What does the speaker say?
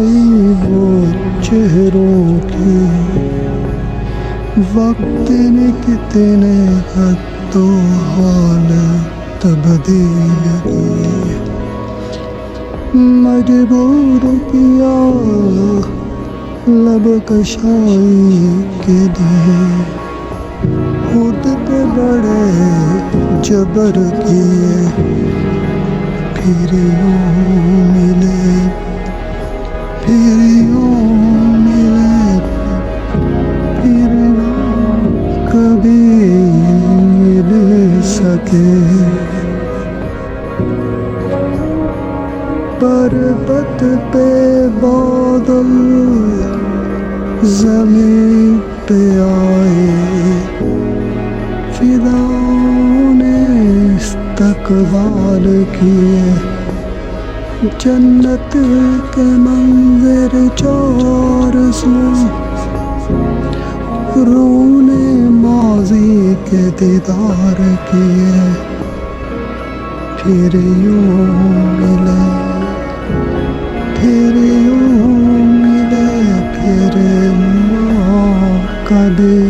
रसाई वो चेहरों की, वक्त ने कितने हद तो हाल तब्दील किए, मजबूर किया लब कशाई के लिए, खुद पे बड़े जबर किए, फिर यूं मिले, फिर यूं मिले, फिर कभी मिल सके। पर्वत पे बादल ज़मीं पे आए, फिदाओं ने इस्तक़बाल किए, जन्नत के मंज़र चार सू, रूह ने माज़ी के दीदार किए, फिर यूं मिले, फिर यूं मिले, फिर कभी